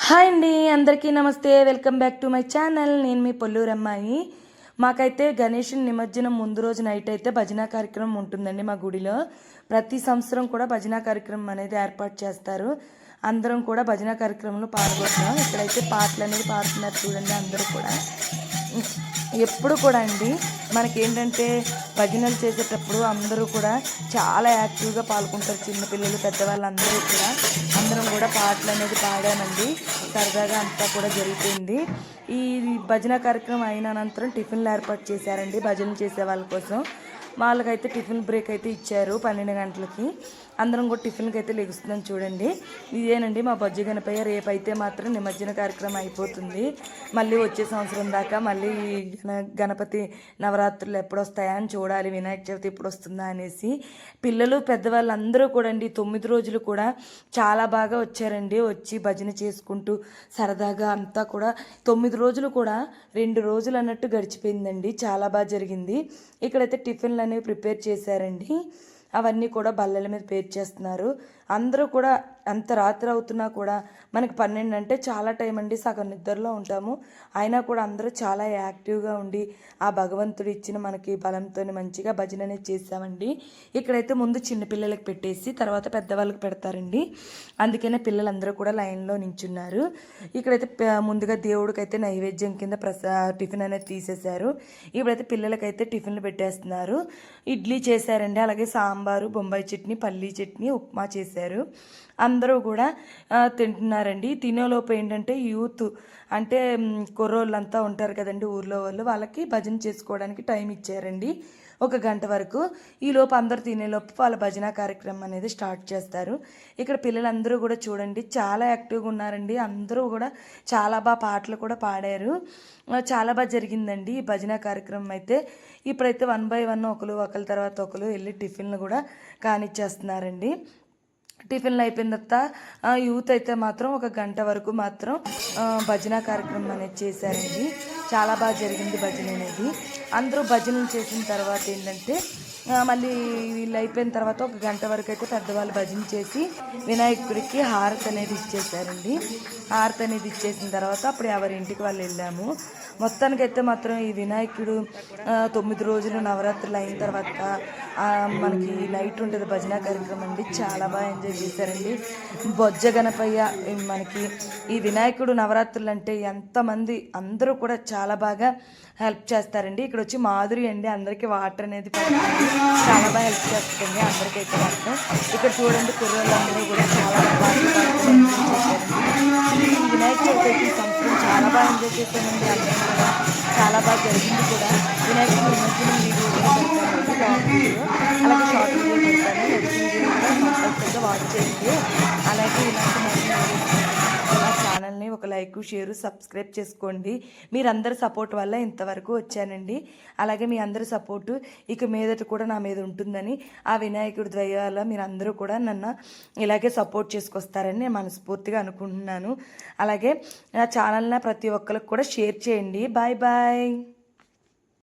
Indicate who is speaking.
Speaker 1: Hi అండి, అందరికీ నమస్తే. Welcome back to my channel. నేను మీ పొల్లూరమ్మాయి. మాకైతే గణేషుని నిమజ్జనం ముందు రోజు నైట్ అయితే భజన కార్యక్రమం ఉంటుందండి మా గుడిలో. ప్రతి సంవత్సరం కూడా భజన కార్యక్రమం అనేది ఏర్పాటు చేస్తారు. అందరం కూడా భజన కార్యక్రమంలో పాల్గొంటాం. ఇక్కడైతే పాటలు అనేది పాడుతున్నారు చూడండి. అందరూ కూడా ఎప్పుడు కూడా అండి మనకేంటంటే భజనలు చేసేటప్పుడు అందరూ కూడా చాలా యాక్టివ్గా పాల్గొంటారు. చిన్నపిల్లలు, పెద్దవాళ్ళు అందరూ కూడా. అందరం కూడా పాటలు అనేది పాడామండి. సరదాగా అంతా కూడా జరిగిపోయింది. ఈ భజన కార్యక్రమం అయిన అనంతరం టిఫిన్లు ఏర్పాటు చేశారండి భజనలు చేసే వాళ్ళ కోసం. వాళ్ళకైతే టిఫిన్ బ్రేక్ అయితే ఇచ్చారు 12 గంటలకి. అందరం కూడా టిఫిన్కి అయితే లెగుస్తున్నాం చూడండి. ఇదేనండి మా బొజ్జ గణపయ్య. రేపైతే మాత్రం నిమజ్జన కార్యక్రమం అయిపోతుంది. మళ్ళీ వచ్చే సంవత్సరం దాకా మళ్ళీ గణపతి నవరాత్రులు ఎప్పుడు వస్తాయా అని చూడాలి, వినాయక చవితి ఎప్పుడు వస్తుందా అనేసి. పిల్లలు పెద్దవాళ్ళు అందరూ కూడా అండి 9 రోజులు కూడా చాలా బాగా వచ్చారండి. వచ్చి భజన చేసుకుంటూ సరదాగా అంతా కూడా 9 రోజులు కూడా 2 రోజులు అన్నట్టు గడిచిపోయిందండి. చాలా బాగా జరిగింది. ఇక్కడైతే టిఫిన్లు అనేవి ప్రిపేర్ చేశారండి. అవన్నీ కూడా బల్లల మీద పేర్చేస్తున్నారు. అందరూ కూడా అంత రాత్రి అవుతున్నా కూడా మనకి 12 అంటే చాలా టైం అండి. సగం నిద్రలో ఉంటాము. అయినా కూడా అందరూ చాలా యాక్టివ్గా ఉండి ఆ భగవంతుడు ఇచ్చిన మనకి బలంతో మంచిగా భజన అనేది చేసామండి. ఇక్కడైతే ముందు చిన్నపిల్లలకి పెట్టేసి తర్వాత పెద్దవాళ్ళకి పెడతారండి. అందుకనే పిల్లలందరూ కూడా లైన్లో నించున్నారు. ఇక్కడైతే ముందుగా దేవుడికి అయితే నైవేద్యం కింద టిఫిన్ అనేది తీసేశారు. ఇప్పుడైతే పిల్లలకైతే టిఫిన్లు పెట్టేస్తున్నారు. ఇడ్లీ చేశారండి, అలాగే సాంబారు, బొంబాయి చట్నీ, పల్లీ చట్నీ, ఉప్మా చేశారు. అందరూ కూడా తింటున్నారండి. తినేలోపు ఏంటంటే యూత్ అంటే కుర్రోళ్ళంతా ఉంటారు కదండి ఊర్లో వాళ్ళు, వాళ్ళకి భజన చేసుకోవడానికి టైం ఇచ్చారండి 1 గంట వరకు. ఈలోపు అందరు తినేలోపు వాళ్ళ భజన కార్యక్రమం అనేది స్టార్ట్ చేస్తారు. ఇక్కడ పిల్లలందరూ కూడా చూడండి చాలా యాక్టివ్గా ఉన్నారండి. అందరూ కూడా చాలా బాగా పాటలు కూడా పాడారు. చాలా బాగా జరిగిందండి ఈ భజన కార్యక్రమం అయితే. ఇప్పుడైతే 1 by 1 ఒకరి తర్వాత ఒకరు వెళ్ళి టిఫిన్లు కూడా కానిచ్చేస్తున్నారండి. టిఫిన్లు అయిపోయిన తర్వాత యూత్ అయితే మాత్రం 1 గంట వరకు మాత్రం భజన కార్యక్రమం అనేది చేశారండి. చాలా బాగా జరిగింది భజన అనేది. అందరూ భజనలు చేసిన తర్వాత ఏంటంటే మళ్ళీ వీళ్ళు అయిపోయిన తర్వాత 1 గంట వరకు అయితే పెద్దవాళ్ళు భజన చేసి వినాయకుడికి హారతి అనేది ఇచ్చేసారండి. హారతి అనేది ఇచ్చేసిన తర్వాత అప్పుడు ఎవరింటికి వాళ్ళు వెళ్ళాము. మొత్తానికైతే మాత్రం ఈ వినాయకుడు 9 రోజులు నవరాత్రులు అయిన తర్వాత మనకి నైట్ ఉంటుంది భజన కార్యక్రమం అండి. చాలా బాగా ఎంజాయ్ చేశారండి. బొజ్జ గణపయ్య మనకి ఈ వినాయకుడు నవరాత్రులు అంటే ఎంతమంది అందరూ కూడా చాలా బాగా హెల్ప్ చేస్తారండి. ఇక్కడ వచ్చి మాధురి అండి అందరికీ వాటర్ అనేది పడుతుంది. చాలా బాగా హెల్ప్ చేస్తుంది అందరికైతే మాత్రం. ఇక్కడ చూడండి కుర్రోళ్ళందరూ కూడా చాలా బాగా చేశారండి. వినాయక చవితి సంవత్సరం చాలా బాగా ఎంజాయ్ చేశానండి. అందరూ కూడా చాలా బాగా జరిగింది కూడా. వినాయకుడు నిమజ్జనం వీడియో కూడా పెడతానండి, అలాగే షార్ట్ వీడియో పెడతాను. ఎడిటింగ్ వీడియో కూడా కంపల్సరీగా వాచ్ చేయండి. అలాగే ఇలాంటి నా ఛానల్ని ఒక లైక్, షేరు, సబ్స్క్రైబ్ చేసుకోండి. మీరందరి సపోర్ట్ వల్ల ఇంతవరకు వచ్చానండి. అలాగే మీ అందరి సపోర్టు ఇక మీదట కూడా నా మీద ఉంటుందని ఆ వినాయకుడి దయ వల్ల మీరందరూ కూడా నన్ను ఇలాగే సపోర్ట్ చేసుకొస్తారని నేను మనస్ఫూర్తిగా అనుకుంటున్నాను. అలాగే నా ఛానల్ని ప్రతి ఒక్కరికి కూడా షేర్ చేయండి. Bye bye.